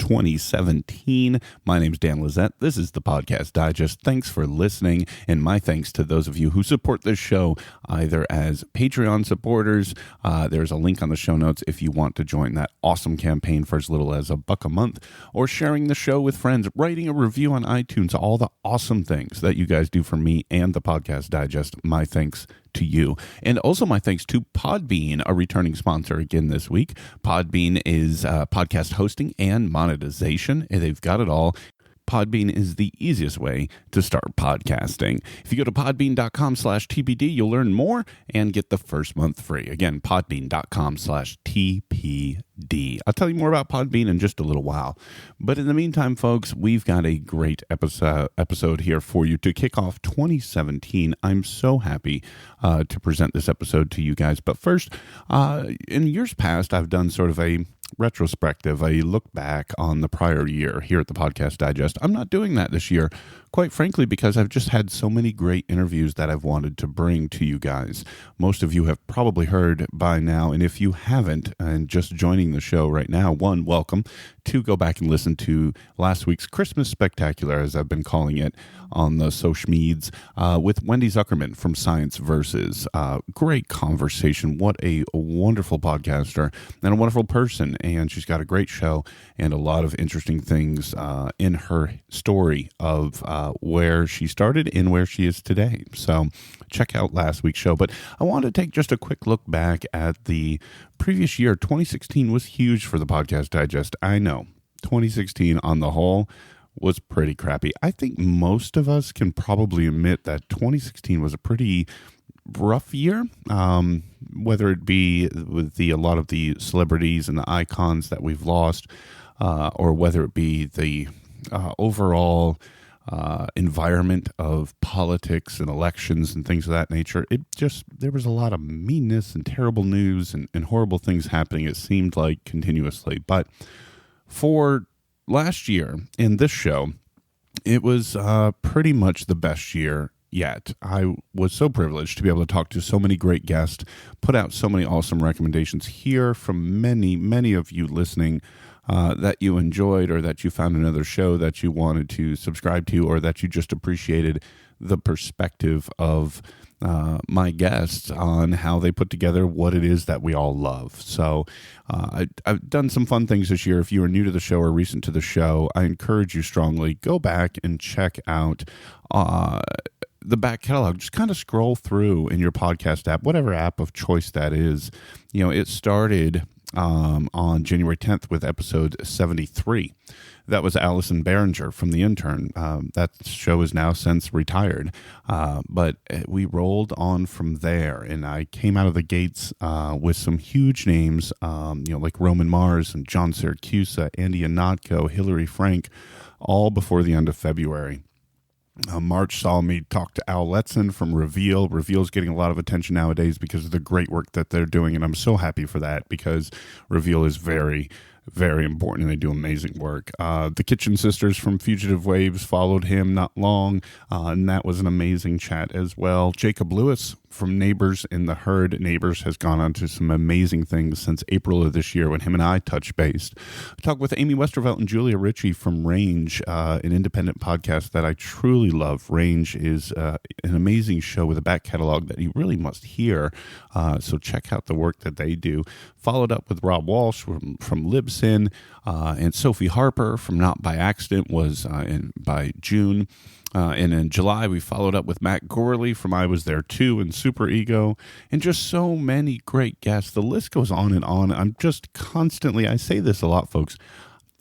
2017. My name's Dan Lizette. This is the Podcast Digest. Thanks for listening, and my thanks to those of you who support this show, either as Patreon supporters. There's a link on the show notes if you want to join that awesome campaign for as little as $1 a month, or sharing the show with friends, writing a review on iTunes, all the awesome things that you guys do for me and the Podcast Digest. My thanks to you. And also my thanks to Podbean, a returning sponsor again this week. Podbean is podcast hosting and monetization, and they've got it all. Podbean is the easiest way to start podcasting. If you go to podbean.com/TPD, you'll learn more and get the first month free. Again, podbean.com/TPD. I'll tell you more about Podbean in just a little while. But in the meantime, folks, we've got a great episode here for you to kick off 2017. I'm so happy to present this episode to you guys. But first, in years past, I've done sort of a retrospective, a look back on the prior year here at the Podcast Digest. I'm not doing that this year, quite frankly, because I've just had so many great interviews that I've wanted to bring to you guys. Most of you have probably heard by now, and if you haven't, and just joining the show right now, one, welcome. Two, go back and listen to last week's Christmas Spectacular, as I've been calling it on the social medias, with Wendy Zuckerman from Science Versus. Great conversation. What a wonderful podcaster and a wonderful person. And she's got a great show and a lot of interesting things in her story of where she started and where she is today. So check out last week's show. But I want to take just a quick look back at the previous year. 2016 was huge for the Podcast Digest. I know 2016 on the whole was pretty crappy. I think most of us can probably admit that 2016 was a pretty rough year, whether it be with a lot of the celebrities and the icons that we've lost, or whether it be the overall environment of politics and elections and things of that nature. There was a lot of meanness and terrible news and horrible things happening, it seemed like, continuously. But for last year in this show, it was pretty much the best year yet. I was so privileged to be able to talk to so many great guests, put out so many awesome recommendations, hear from many of you listening that you enjoyed, or that you found another show that you wanted to subscribe to, or that you just appreciated the perspective of my guests on how they put together what it is that we all love. So I've done some fun things this year. If you are new to the show or recent to the show, I encourage you strongly, go back and check out the back catalog. Just kind of scroll through in your podcast app, whatever app of choice that is. You know, it started on January 10th with episode 73. That was Allison Behringer from The Intern. That show is now since retired. But we rolled on from there, and I came out of the gates with some huge names, like Roman Mars and John Siracusa, Andy Ihnatko, Hillary Frank, all before the end of February. March saw me talk to Al Letson from Reveal. Reveal's getting a lot of attention nowadays because of the great work that they're doing, and I'm so happy for that, because Reveal is very, very important, and they do amazing work. The Kitchen Sisters from Fugitive Waves followed him not long, and that was an amazing chat as well. Jacob Lewis from Neighbors in the Herd. Neighbors has gone on to some amazing things since April of this year when him and I touched base. I talked with Amy Westervelt and Julia Ritchie from Range, an independent podcast that I truly love. Range is an amazing show with a back catalog that you really must hear, so check out the work that they do. Followed up with Rob Walsh from Libsyn, and Sophie Harper from Not By Accident was by June. And in July, we followed up with Matt Gorley from I Was There Too and Super Ego, and just so many great guests. The list goes on and on. I'm just constantly, I say this a lot, folks,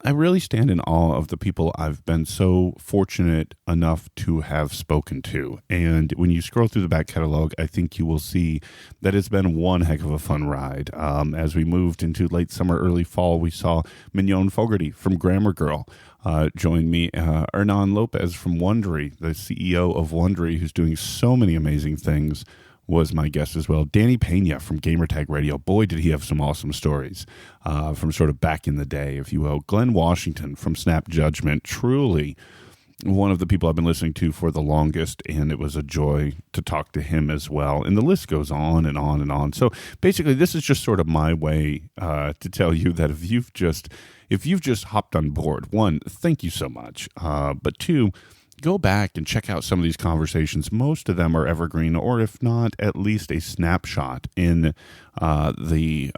I really stand in awe of the people I've been so fortunate enough to have spoken to. And when you scroll through the back catalog, I think you will see that it's been one heck of a fun ride. As we moved into late summer, early fall, we saw Mignon Fogarty from Grammar Girl join me. Hernan Lopez from Wondery, the CEO of Wondery, who's doing so many amazing things, was my guest as well. Danny Pena from Gamertag Radio. Boy, did he have some awesome stories from sort of back in the day, if you will. Glenn Washington from Snap Judgment. Truly one of the people I've been listening to for the longest, and it was a joy to talk to him as well. And the list goes on and on and on. So basically, this is just sort of my way to tell you that if you've just hopped on board, one, thank you so much. But two, go back and check out some of these conversations. Most of them are evergreen, or if not, at least a snapshot in the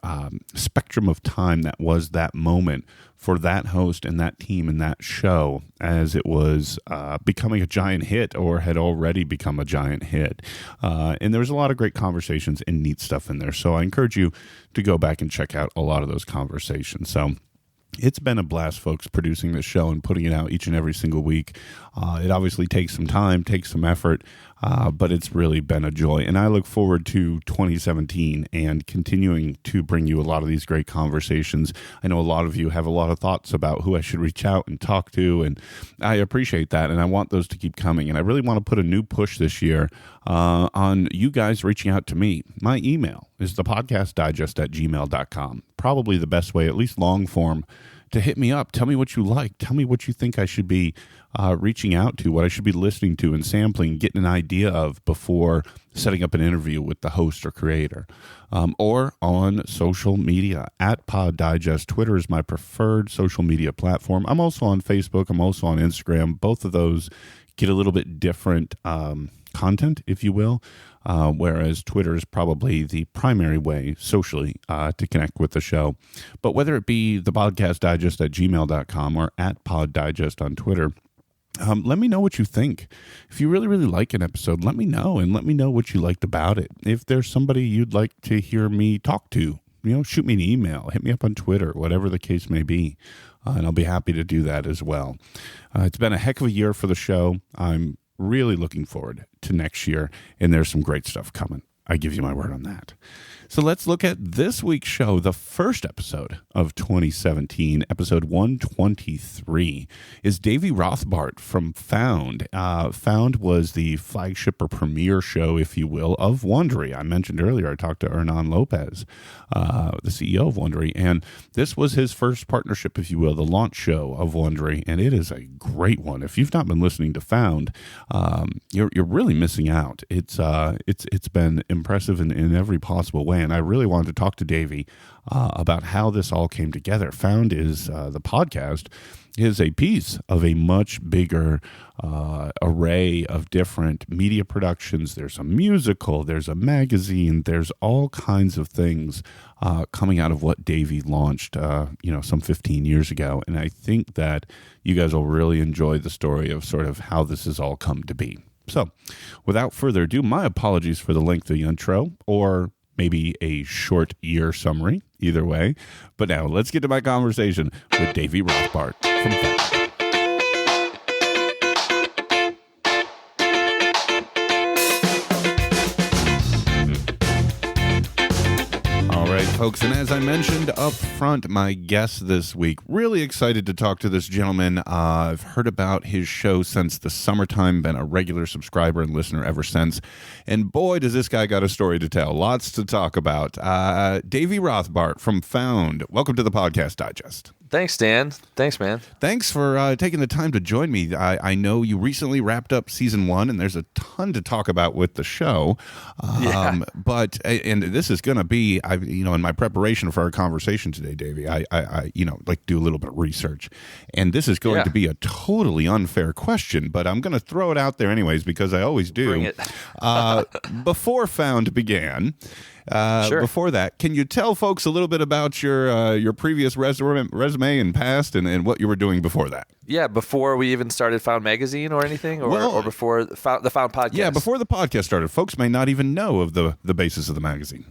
spectrum of time that was that moment for that host and that team and that show as it was becoming a giant hit or had already become a giant hit. And there was a lot of great conversations and neat stuff in there. So I encourage you to go back and check out a lot of those conversations. So it's been a blast, folks, producing this show and putting it out each and every single week. It obviously takes some time, takes some effort, but it's really been a joy. And I look forward to 2017 and continuing to bring you a lot of these great conversations. I know a lot of you have a lot of thoughts about who I should reach out and talk to, and I appreciate that, and I want those to keep coming. And I really want to put a new push this year on you guys reaching out to me. My email is thepodcastdigest@gmail.com. Probably the best way, at least long form, to hit me up. Tell me what you like. Tell me what you think I should be reaching out to, what I should be listening to and sampling, getting an idea of before setting up an interview with the host or creator. Or on social media, at Pod Digest. Twitter is my preferred social media platform. I'm also on Facebook. I'm also on Instagram. Both of those get a little bit different content, if you will, whereas Twitter is probably the primary way socially to connect with the show. But whether it be the podcast digest at gmail.com or at Pod Digest on Twitter, let me know what you think. If you really, really like an episode, let me know, and let me know what you liked about it. If there's somebody you'd like to hear me talk to, shoot me an email, hit me up on Twitter, whatever the case may be, and I'll be happy to do that as well. It's been a heck of a year for the show. I'm really looking forward to next year, and there's some great stuff coming. I give you my word on that. So let's look at this week's show, the first episode of 2017, episode 123, is Davy Rothbart from Found. Found was the flagship or premiere show, if you will, of Wondery. I mentioned earlier, I talked to Hernan Lopez, the CEO of Wondery, and this was his first partnership, if you will, the launch show of Wondery, and it is a great one. If you've not been listening to Found, you're really missing out. It's been impressive in every possible way. And I really wanted to talk to Davy about how this all came together. Found is the podcast is a piece of a much bigger array of different media productions. There's a musical, there's a magazine, there's all kinds of things coming out of what Davy launched, some 15 years ago. And I think that you guys will really enjoy the story of sort of how this has all come to be. So, without further ado, my apologies for the length of the intro, or maybe a short year summary, either way. But now, let's get to my conversation with Davy Rothbart from Found. All right, folks, and as I mentioned up front, my guest this week, really excited to talk to this gentleman. I've heard about his show since the summertime, been a regular subscriber and listener ever since, and boy, does this guy got a story to tell. Lots to talk about. Davy Rothbart from Found. Welcome to the Podcast Digest. Thanks, Dan. Thanks, man. Thanks for taking the time to join me. I know you recently wrapped up season 1, and there's a ton to talk about with the show. But this is going to be, in my preparation for our conversation today, Davey, I like do a little bit of research, and this is going to be a totally unfair question, but I'm going to throw it out there anyways because I always do. Bring it. Before Found began. Sure. Before that, can you tell folks a little bit about your previous resume and past and what you were doing before that? Yeah, before we even started Found Magazine or anything, or before the Found podcast? Yeah, before the podcast started. Folks may not even know of the basis of the magazine.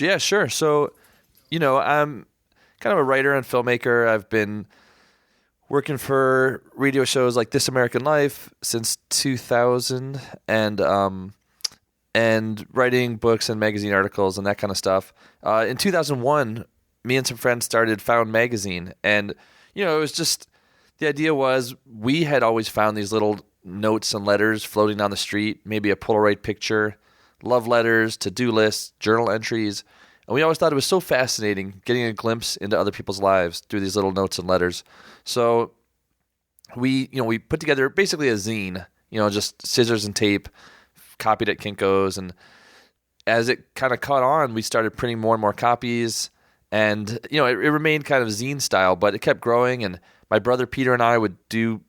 Yeah, sure. So, I'm kind of a writer and filmmaker. I've been working for radio shows like This American Life since 2000, and writing books and magazine articles and that kind of stuff. In 2001, me and some friends started Found Magazine. And, it was just, the idea was we had always found these little notes and letters floating down the street, maybe a Polaroid picture, love letters, to-do lists, journal entries. And we always thought it was so fascinating getting a glimpse into other people's lives through these little notes and letters. So we put together basically a zine, just scissors and tape, copied at Kinko's, and as it kind of caught on, we started printing more and more copies, and it remained kind of zine style, but it kept growing. And my brother Peter and I would do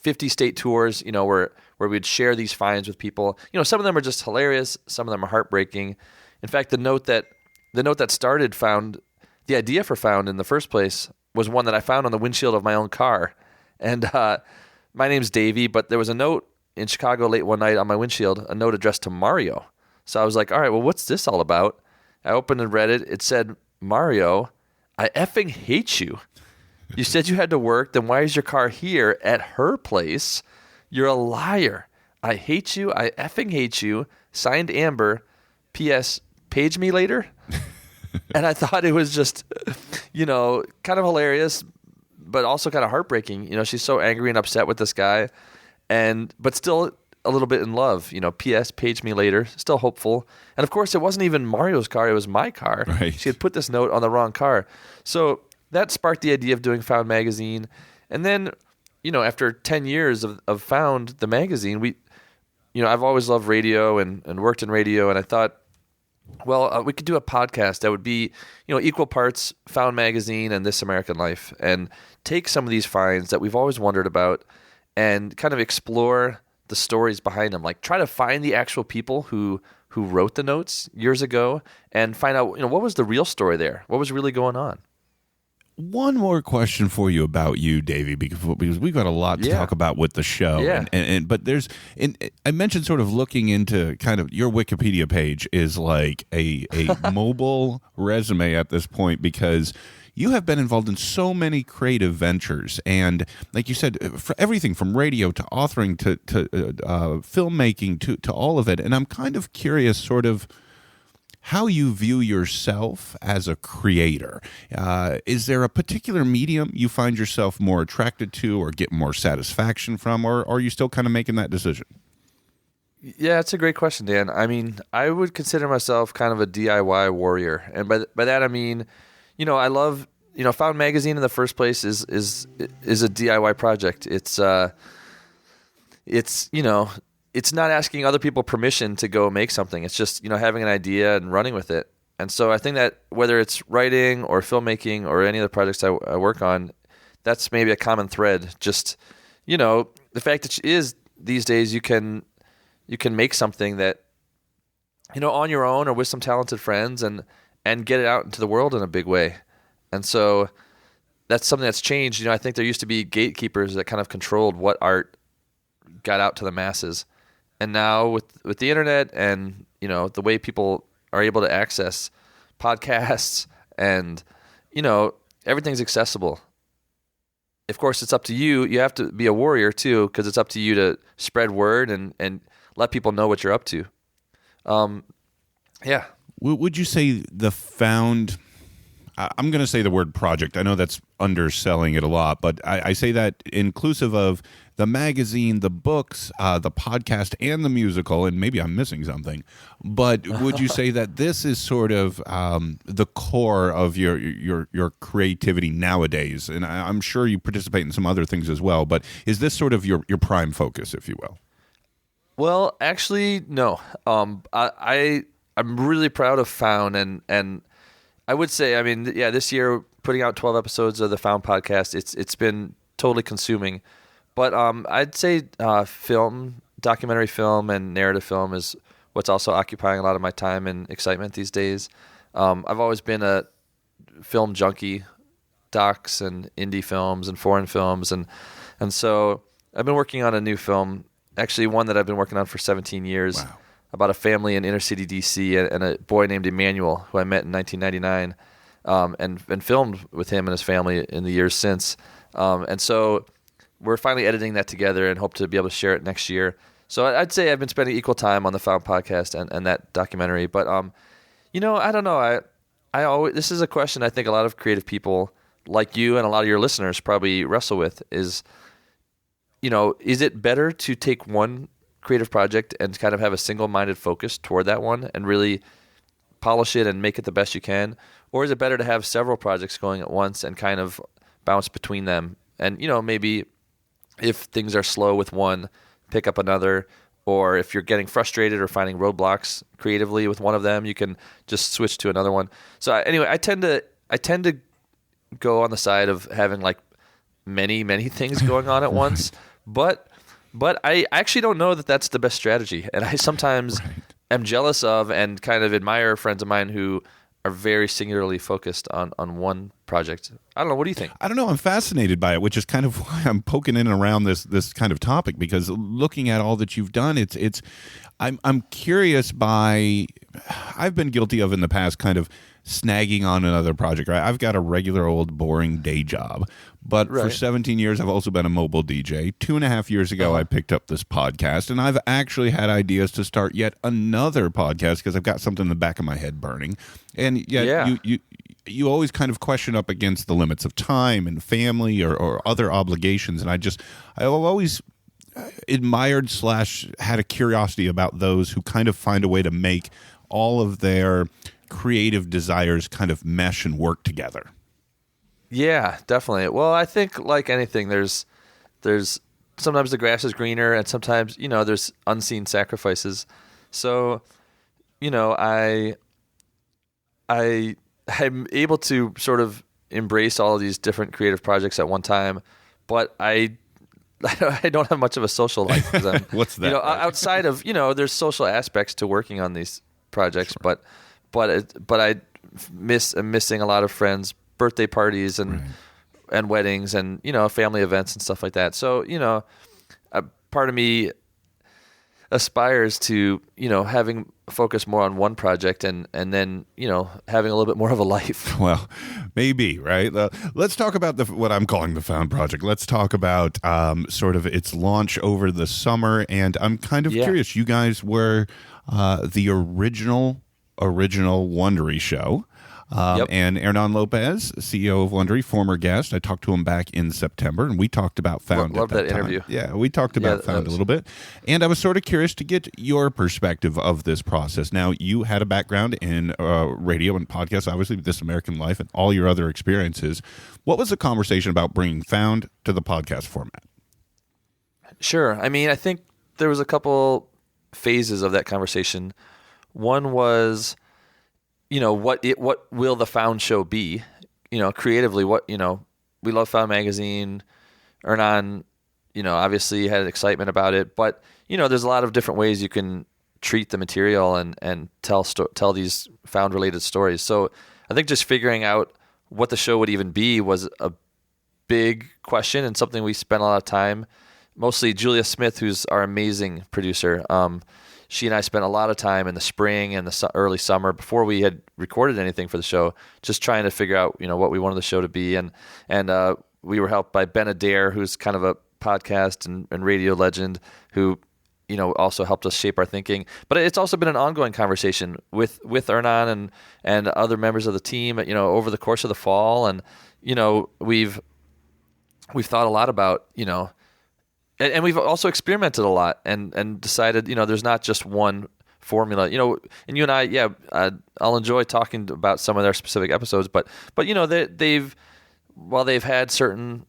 50 state tours, where we'd share these finds with people. Some of them are just hilarious, some of them are heartbreaking. In fact, the note that started the idea for Found in the first place was one that I found on the windshield of my own car. And my name's Davy, but there was a note in Chicago late one night on my windshield, a note addressed to Mario. So I was like, all right, well, what's this all about? I opened and read it. It said, Mario, I effing hate you. You said you had to work, then why is your car here at her place? You're a liar. I hate you. I effing hate you. Signed Amber. P.S. Page me later. And I thought it was just, kind of hilarious, but also kind of heartbreaking. She's so angry and upset with this guy, but still a little bit in love. P.S. Page me later. Still hopeful. And of course, it wasn't even Mario's car. It was my car. Right. She had put this note on the wrong car. So that sparked the idea of doing Found magazine. And then, after 10 years of Found, the magazine, I've always loved radio and worked in radio. And I thought, well, we could do a podcast that would be, equal parts Found magazine and This American Life, and take some of these finds that we've always wondered about and kind of explore the stories behind them. Like, try to find the actual people who wrote the notes years ago and find out, what was the real story there? What was really going on? One more question for you about you, Davey, because we've got a lot to talk about with the show. Yeah. But I mentioned sort of looking into kind of your Wikipedia page is like a mobile resume at this point, because you have been involved in so many creative ventures, and like you said, for everything from radio to authoring to filmmaking to all of it. And I'm kind of curious, sort of, how you view yourself as a creator. Is there a particular medium you find yourself more attracted to or get more satisfaction from, or are you still kind of making that decision? Yeah, it's a great question, Dan. I mean, I would consider myself kind of a DIY warrior. And by that I mean, I love, Found magazine in the first place is a DIY project. It's not asking other people permission to go make something. It's just, having an idea and running with it. And so I think that whether it's writing or filmmaking or any other projects I work on, that's maybe a common thread. Just, the fact that these days you can make something that, on your own or with some talented friends and get it out into the world in a big way. And so that's something that's changed. I think there used to be gatekeepers that kind of controlled what art got out to the masses. And now with the internet and, the way people are able to access podcasts and, everything's accessible. Of course, it's up to you. You have to be a warrior too, because it's up to you to spread word and let people know what you're up to. Yeah. Would you say the Found... I'm going to say the word project. I know that's underselling it a lot, but I say that inclusive of the magazine, the books, the podcast, and the musical, and maybe I'm missing something. But would you say that this is sort of the core of your creativity nowadays? And I'm sure you participate in some other things as well, but is this sort of your prime focus, if you will? Well, actually, no. I'm really proud of Found, and I would say, this year putting out 12 episodes of the Found podcast, it's been totally consuming. But I'd say documentary film and narrative film is what's also occupying a lot of my time and excitement these days. I've always been a film junkie, docs and indie films and foreign films, and so I've been working on a new film, actually one that I've been working on for 17 years. Wow. About a family in inner city D.C. and a boy named Emmanuel, who I met in 1999, and filmed with him and his family in the years since. And so we're finally editing that together and hope to be able to share it next year. So I'd say I've been spending equal time on the Found podcast and that documentary. But I don't know. I always, this is a question I think a lot of creative people like you and a lot of your listeners probably wrestle with is it better to take one creative project and kind of have a single-minded focus toward that one and really polish it and make it the best you can? Or is it better to have several projects going at once and kind of bounce between them? And, maybe if things are slow with one, pick up another. Or if you're getting frustrated or finding roadblocks creatively with one of them, you can just switch to another one. So anyway, I tend to go on the side of having like many things going on at once. But I actually don't know that that's the best strategy, and I sometimes am jealous of and kind of admire friends of mine who are very singularly focused on one project. I don't know. What do you think? I don't know. I'm fascinated by it, which is kind of why I'm poking in and around this kind of topic, because looking at all that you've done, I'm curious by. I've been guilty of in the past kind of snagging on another project. Right? I've got a regular old boring day job, but for 17 years I've also been a mobile DJ. 2.5 years ago I picked up this podcast, and I've actually had ideas to start yet another podcast because I've got something in the back of my head burning. And yet you always kind of question up against the limits of time and family or other obligations, and I've always admired / had a curiosity about those who kind of find a way to make all of their creative desires kind of mesh and work together. Yeah, definitely. Well, I think like anything, there's sometimes the grass is greener, and sometimes there's unseen sacrifices. So, I'm able to sort of embrace all of these different creative projects at one time, but I don't have much of a social life. 'Cause I'm, What's that? Outside of there's social aspects to working on these projects, but I'm missing a lot of friends' birthday parties and weddings and family events and stuff like that. So a part of me aspires to having focus more on one project and then having a little bit more of a life. Well, maybe, right? Let's talk about what I'm calling the Found Project. Let's talk about sort of its launch over the summer, and I'm kind of curious. You guys were the original Wondery show. And Hernan Lopez, CEO of Wondery, former guest. I talked to him back in September, and we talked about Found. Love that interview. Yeah, we talked about Found a little bit. And I was sort of curious to get your perspective of this process. Now, you had a background in radio and podcasts, obviously, This American Life, and all your other experiences. What was the conversation about bringing Found to the podcast format? Sure. I mean, I think there was a couple phases of that conversation. One was, what will the Found show be? Creatively, we love Found magazine. Hernan, obviously had excitement about it, but there's a lot of different ways you can treat the material and tell these Found related stories. So I think just figuring out what the show would even be was a big question and something we spent a lot of time. Mostly Julia Smith, who's our amazing producer. She and I spent a lot of time in the spring and the early summer before we had recorded anything for the show, just trying to figure out, what we wanted the show to be. And we were helped by Ben Adair, who's kind of a podcast and radio legend who, also helped us shape our thinking. But it's also been an ongoing conversation with Hernan and other members of the team, over the course of the fall. And, we've thought a lot about, and we've also experimented a lot and decided, there's not just one formula, and you and I, I'll enjoy talking about some of their specific episodes, but while they've had certain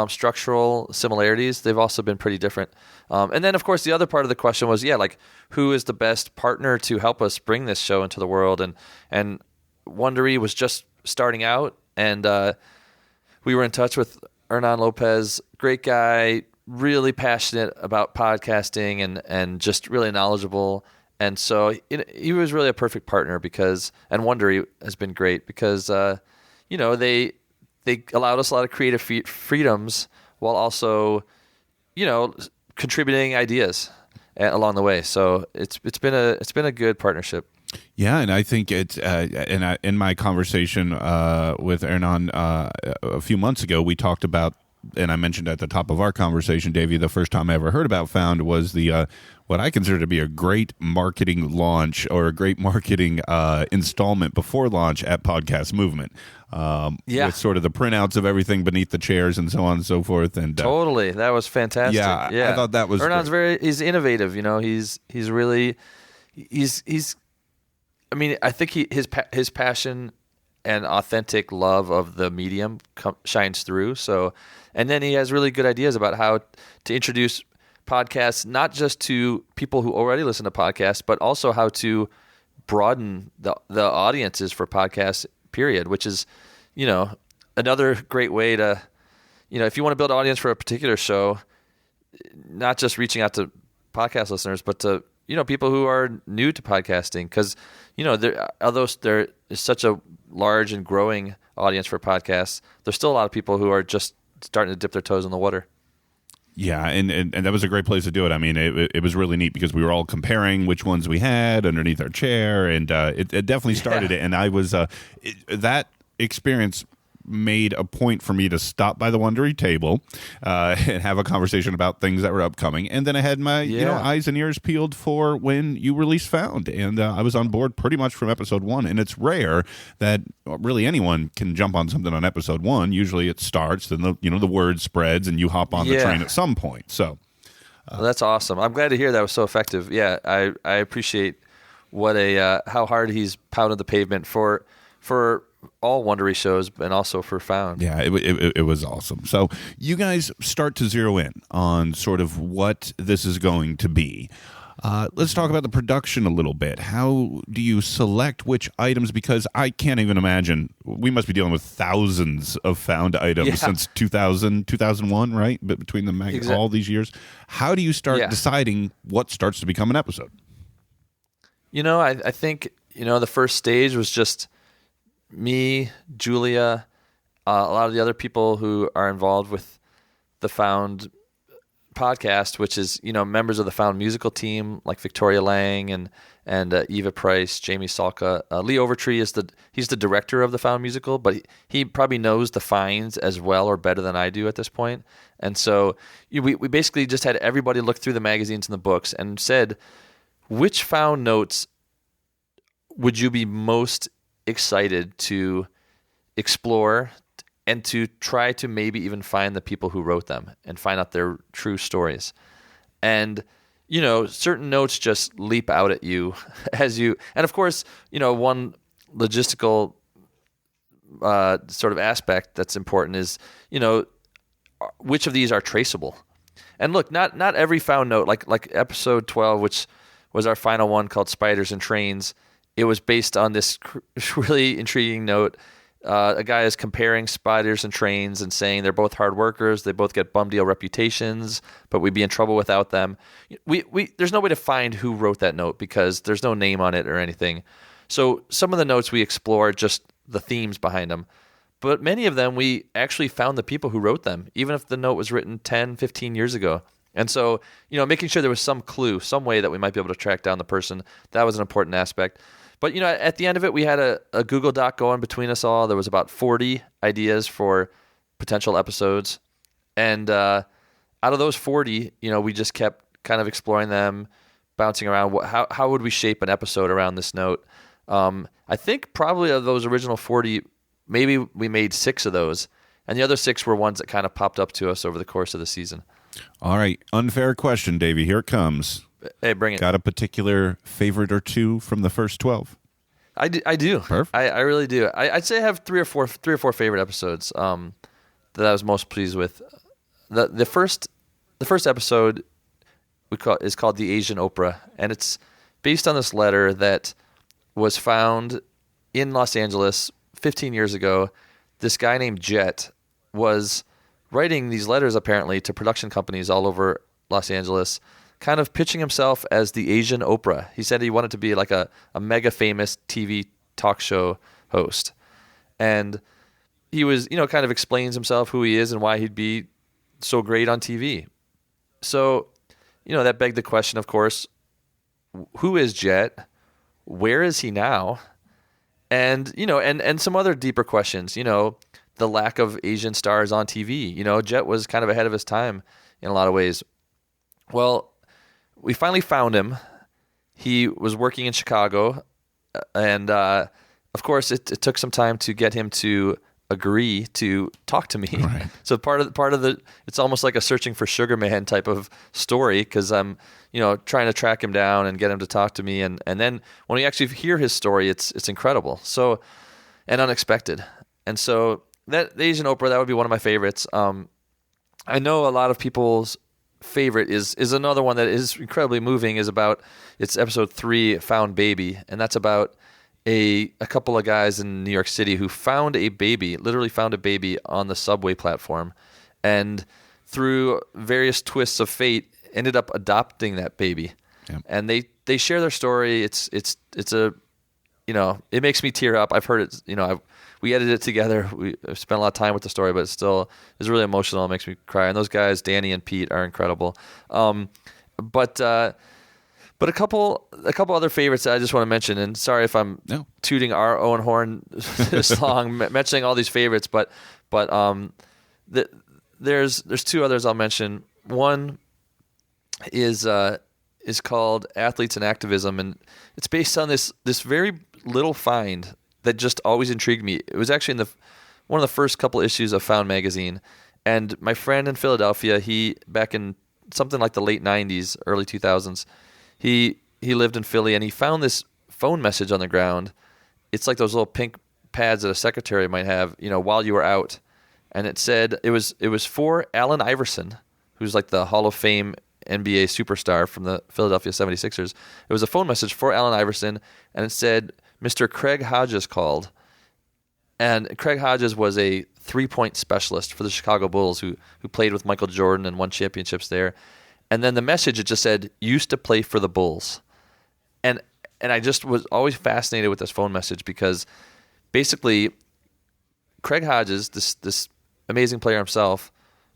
structural similarities, they've also been pretty different. And then of course the other part of the question was, who is the best partner to help us bring this show into the world? And Wondery was just starting out, and we were in touch with Hernan Lopez, great guy, really passionate about podcasting and just really knowledgeable. And so he was really a perfect partner and Wondery has been great because, they allowed us a lot of creative freedoms while also, contributing ideas along the way. So it's been a good partnership. Yeah, and I think it's in my conversation with Hernan a few months ago, we talked about, and I mentioned at the top of our conversation, Davey, the first time I ever heard about Found was the what I consider to be a great marketing launch or a great marketing installment before launch at Podcast Movement. With sort of the printouts of everything beneath the chairs and so on and so forth. And totally, that was fantastic. Yeah, I thought that was. Hernan's he's innovative. He's really he's. I mean, I think his passion and authentic love of the medium shines through. So, And then he has really good ideas about how to introduce podcasts, not just to people who already listen to podcasts, but also how to broaden the audiences for podcasts, period, which is, another great way to, if you want to build an audience for a particular show, not just reaching out to podcast listeners, but to, people who are new to podcasting. Because, although there is such a large and growing audience for podcasts, there's still a lot of people who are just starting to dip their toes in the water. Yeah, and that was a great place to do it. I mean, it was really neat because we were all comparing which ones we had underneath our chair, and it definitely started it. And I was that experience made a point for me to stop by the Wondery table and have a conversation about things that were upcoming. And then I had my eyes and ears peeled for when you released Found. And I was on board pretty much from episode 1. And it's rare that really anyone can jump on something on episode 1. Usually it starts, then the word spreads, and you hop on the train at some point. So well, that's awesome. I'm glad to hear that was so effective. Yeah, I appreciate what how hard he's pounded the pavement for all Wondery shows and also for Found. Yeah, it was awesome. So you guys start to zero in on sort of what this is going to be. Let's talk about the production a little bit. How do you select which items? Because I can't even imagine. We must be dealing with thousands of Found items since 2000, 2001, right? But between the all these years. How do you start deciding what starts to become an episode? I think, the first stage was just me, Julia, a lot of the other people who are involved with the Found podcast, which is, members of the Found musical team like Victoria Lang and Eva Price, Jamie Salka. Lee Overtree he's the director of the Found musical, but he probably knows the finds as well or better than I do at this point. And so we basically just had everybody look through the magazines and the books and said, which Found notes would you be most excited to explore and to try to maybe even find the people who wrote them and find out their true stories. And, certain notes just leap out at you and of course, one logistical sort of aspect that's important is, which of these are traceable. And look, not every Found note, like episode 12, which was our final one called Spiders and Trains, it was based on this really intriguing note. A guy is comparing spiders and trains and saying they're both hard workers. They both get bum deal reputations, but we'd be in trouble without them. There's no way to find who wrote that note because there's no name on it or anything. So some of the notes we explore just the themes behind them. But many of them, we actually found the people who wrote them, even if the note was written 10, 15 years ago. And so, making sure there was some clue, some way that we might be able to track down the person, that was an important aspect. But, at the end of it, we had a Google Doc going between us all. There was about 40 ideas for potential episodes. And out of those 40, we just kept kind of exploring them, bouncing around. How would we shape an episode around this note? I think probably of those original 40, maybe we made 6 of those. And the other 6 were ones that kind of popped up to us over the course of the season. All right. Unfair question, Davey. Here it comes. Hey, bring it. Got a particular favorite or two from the first 12? I do. Perfect. I really do. I'd say I have three or four favorite episodes that I was most pleased with. The first episode is called The Asian Oprah, and it's based on this letter that was found in Los Angeles 15 years ago. This guy named Jet was writing these letters apparently to production companies all over Los Angeles, kind of pitching himself as the Asian Oprah. He said he wanted to be like a mega famous TV talk show host. And he was, kind of explains himself who he is and why he'd be so great on TV. So, that begged the question, of course, who is Jet? Where is he now? And, and some other deeper questions, the lack of Asian stars on TV. Jet was kind of ahead of his time in a lot of ways. Well, we finally found him. He was working in Chicago, and of course, it took some time to get him to agree to talk to me. Right. So part of the it's almost like a searching for Sugar Man type of story because I'm trying to track him down and get him to talk to me, and then when we actually hear his story, it's incredible. So and unexpected, and so that the Asian Oprah, that would be one of my favorites. I know a lot of people's favorite is another one that is incredibly moving. It's episode 3, Found Baby, and that's about a couple of guys in New York City who literally found a baby on the subway platform, and through various twists of fate, ended up adopting that baby. Yeah. And they share their story. It's a, it makes me tear up. I've heard it. We edited it together. We spent a lot of time with the story, but it's really emotional. It makes me cry. And those guys, Danny and Pete, are incredible. But a couple other favorites that I just want to mention. And sorry if I'm tooting our own horn this long, mentioning all these favorites. But there's 2 others I'll mention. One is called Athletes and Activism, and it's based on this very little find that just always intrigued me. It was actually in one of the first couple issues of Found magazine, and my friend in Philadelphia, he back in something like the late 90s, early 2000s, he lived in Philly, and he found this phone message on the ground. It's like those little pink pads that a secretary might have, while you were out, and it said it was for Allen Iverson, who's like the Hall of Fame NBA superstar from the Philadelphia 76ers. It was a phone message for Allen Iverson, and it said, Mr. Craig Hodges called. And Craig Hodges was a 3-point specialist for the Chicago Bulls who played with Michael Jordan and won championships there. And then the message, it just said, used to play for the Bulls. And I just was always fascinated with this phone message because basically Craig Hodges, this amazing player himself,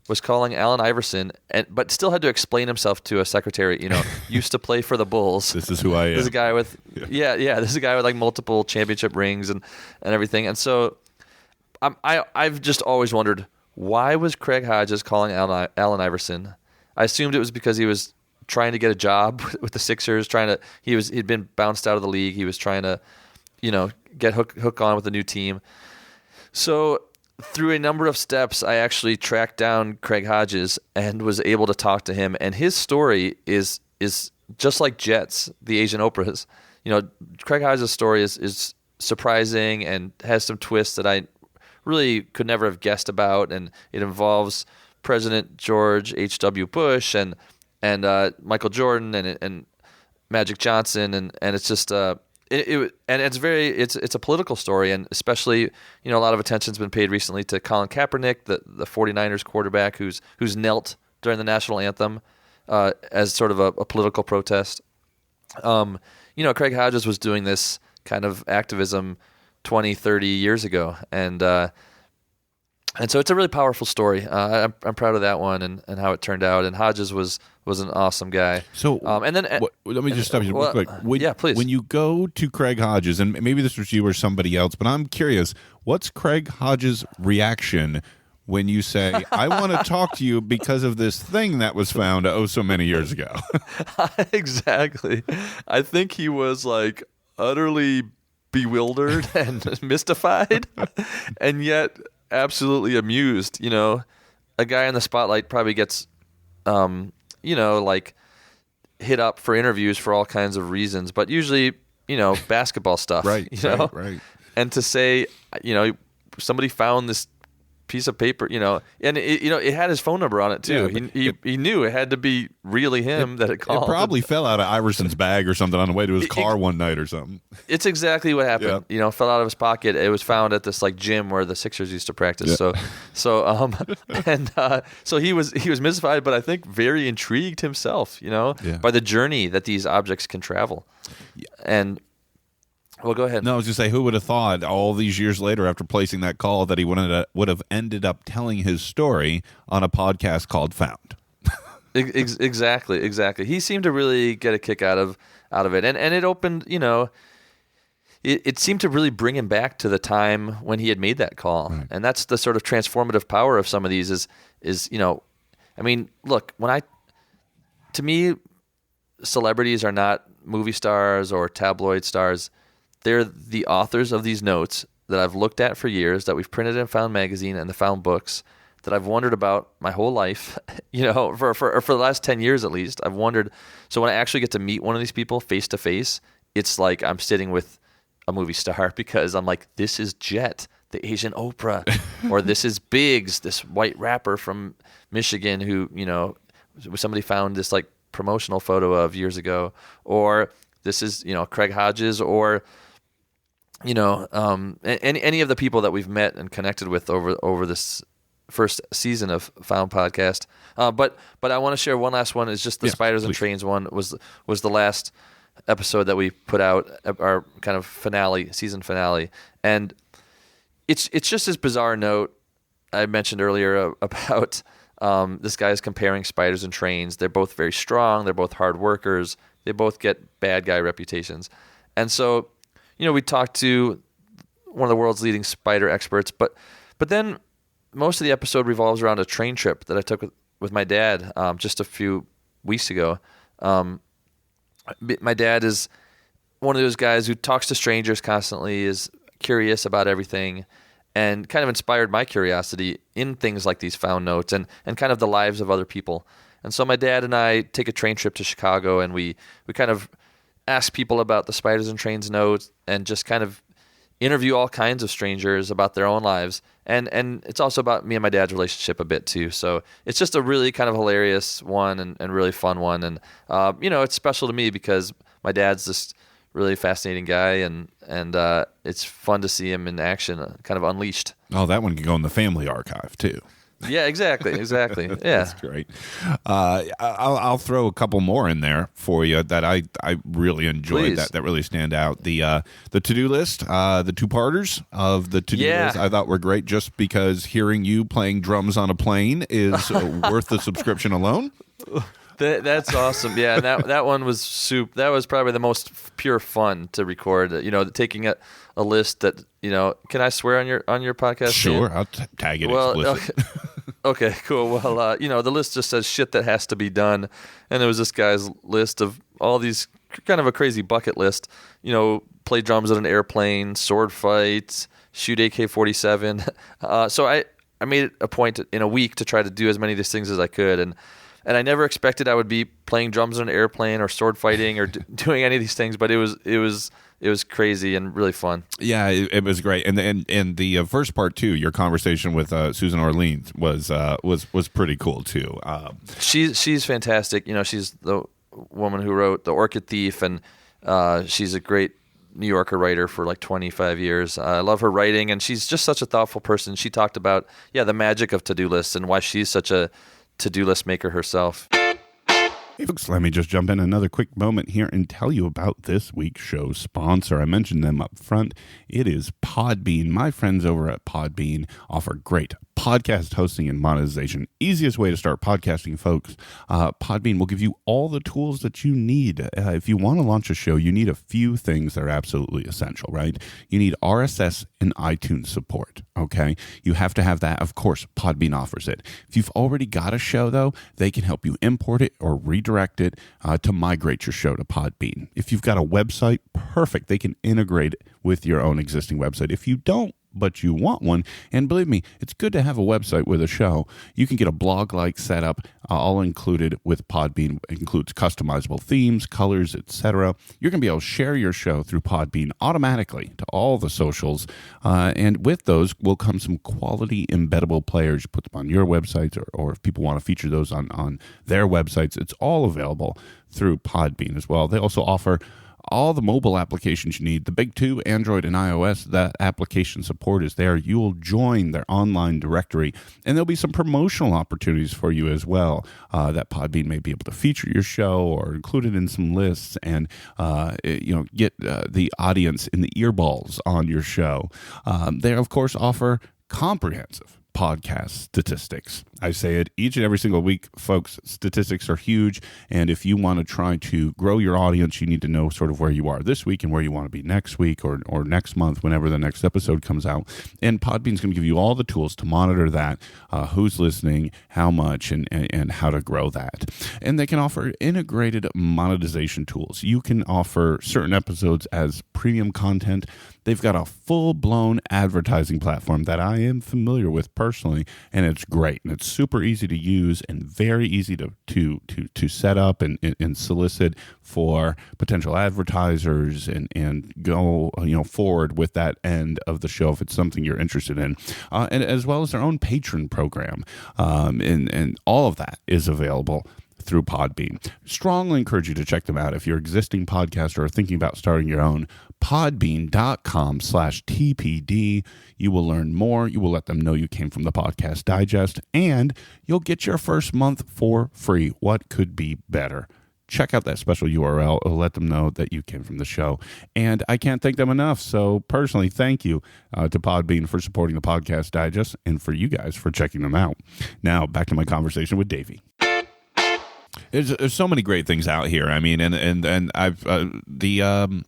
was calling Allen Iverson, but still had to explain himself to a secretary. Used to play for the Bulls. This is who I am. This is a guy with This is a guy with like multiple championship rings and everything. And so, I've just always wondered, why was Craig Hodges calling Allen Iverson? I assumed it was because he was trying to get a job with the Sixers. He'd been bounced out of the league. He was trying to, get hook on with a new team. So, through a number of steps, I actually tracked down Craig Hodges and was able to talk to him. And his story is just like Jet's, the Asian Oprah's. Craig Hodges' story is surprising and has some twists that I really could never have guessed about. And it involves President George H.W. Bush and Michael Jordan and Magic Johnson, and it's just it's a political story, and especially a lot of attention's been paid recently to Colin Kaepernick, the 49ers quarterback who's knelt during the national anthem as sort of a political protest. Craig Hodges was doing this kind of activism 20, 30 years ago, and so it's a really powerful story. I'm proud of that one and how it turned out. And Hodges was an awesome guy. So, and then let me just stop you real quick. Please. When you go to Craig Hodges, and maybe this was you or somebody else, but I'm curious, what's Craig Hodges' reaction when you say, "I want to talk to you because of this thing that was found so many years ago"? Exactly. I think he was like utterly bewildered and mystified, and yet absolutely amused. A guy in the spotlight probably gets like hit up for interviews for all kinds of reasons, but usually basketball stuff, right. And to say somebody found this piece of paper, and it had his phone number on it too. Yeah, he knew it had to be really him that it called. It probably fell out of Iverson's bag or something on the way to his car one night or something. It's exactly what happened. Yeah. Fell out of his pocket. It was found at this like gym where the Sixers used to practice. Yeah. So he was mystified, but I think very intrigued himself. By the journey that these objects can travel. Yeah. And well, go ahead. No, I was going to say, who would have thought all these years later after placing that call that he would have ended up telling his story on a podcast called Found? Exactly. He seemed to really get a kick out of it. And it opened, it seemed to really bring him back to the time when he had made that call. Right. And that's the sort of transformative power of some of these is look, to me, celebrities are not movie stars or tabloid stars. They're the authors of these notes that I've looked at for years, that we've printed in Found magazine and the Found books, that I've wondered about my whole life, for the last 10 years at least. I've wondered. So when I actually get to meet one of these people face to face, it's like I'm sitting with a movie star because I'm like, this is Jet. the Asian Oprah, or this is Biggs, this white rapper from Michigan who, somebody found this like promotional photo of years ago, or this is, Craig Hodges, or, any of the people that we've met and connected with over this first season of Found Podcast. But I want to share one last one. Is just the Spiders and Trains one was the last episode that we put out, our kind of season finale, and it's just this bizarre note I mentioned earlier about this guy is comparing spiders and trains. They're both very strong. They're both hard workers. They both get bad guy reputations, and so we talked to one of the world's leading spider experts, but then most of the episode revolves around a train trip that I took with my dad just a few weeks ago. My dad is one of those guys who talks to strangers constantly, is curious about everything, and kind of inspired my curiosity in things like these found notes and kind of the lives of other people. And so my dad and I take a train trip to Chicago, and we kind of ask people about the Spiders and Trains notes and just kind of interview all kinds of strangers about their own lives. And it's also about me and my dad's relationship a bit too. So it's just a really kind of hilarious one and really fun one. And, it's special to me because my dad's this really fascinating guy, and it's fun to see him in action, kind of unleashed. Oh, that one can go in the family archive too. Yeah, exactly. Yeah, that's great. I'll throw a couple more in there for you that I really enjoyed. That really stand out. The to-do list, the two-parters of the to-do list, I thought were great. Just because hearing you playing drums on a plane is worth the subscription alone. That's awesome. Yeah, and that one was soup. That was probably the most pure fun to record. Taking a list that Can I swear on your podcast? Sure, I'll tag it explicit. Okay, cool. Well, the list just says shit that has to be done, and it was this guy's list of all these, kind of a crazy bucket list. Play drums at an airplane, sword fights, shoot AK-47. So I made it a point in a week to try to do as many of these things as I could, and I never expected I would be playing drums on an airplane or sword fighting or doing any of these things, but it was crazy and really fun. Yeah, it was great, and the first part too. Your conversation with Susan Orleans was pretty cool too. She's fantastic. She's the woman who wrote The Orchid Thief, and she's a great New Yorker writer for like 25 years. I love her writing, and she's just such a thoughtful person. She talked about the magic of to-do lists and why she's such a to-do list maker herself. Hey folks, let me just jump in another quick moment here and tell you about this week's show sponsor. I mentioned them up front. It is Podbean. My friends over at Podbean offer great podcast hosting and monetization. Easiest way to start podcasting, folks. Podbean will give you all the tools that you need. If you want to launch a show, you need a few things that are absolutely essential, right? You need RSS and iTunes support, okay? You have to have that. Of course, Podbean offers it. If you've already got a show, though, they can help you import it or redirect it to migrate your show to Podbean. If you've got a website, perfect. They can integrate it with your own existing website. If you don't, but you want one, and believe me, it's good to have a website with a show. You can get a blog-like setup, all included with Podbean. It includes customizable themes, colors, etc. You're going to be able to share your show through Podbean automatically to all the socials, and with those will come some quality embeddable players. You put them on your websites, or if people want to feature those on their websites, it's all available through Podbean as well. They also offer all the mobile applications you need, the big two, Android and iOS. That application support is there. You will join their online directory, and there'll be some promotional opportunities for you as well, that Podbean may be able to feature your show or include it in some lists and get the audience in the earballs on your show. They, of course, offer comprehensive podcast statistics. I say it each and every single week, folks. Statistics are huge, and if you want to try to grow your audience, you need to know sort of where you are this week and where you want to be next week or next month, whenever the next episode comes out. And Podbean's going to give you all the tools to monitor that, who's listening, how much, and how to grow that. And they can offer integrated monetization tools. You can offer certain episodes as premium content. They've got a full-blown advertising platform that I am familiar with personally. personally, and it's great, and it's super easy to use and very easy to set up and solicit for potential advertisers and go forward with that end of the show if it's something you're interested in, and as well as their own patron program, and all of that is available through Podbean. Strongly encourage you to check them out if you're an existing podcaster or thinking about starting your own. Podbean.com/TPD. You will learn more. You will let them know you came from the Podcast Digest, and you'll get your first month for free. What could be better? Check out that special URL. It'll let them know that you came from the show. And I can't thank them enough. So personally, thank you to Podbean for supporting the Podcast Digest and for you guys for checking them out. Now, back to my conversation with Davy. There's so many great things out here. I mean, and I've the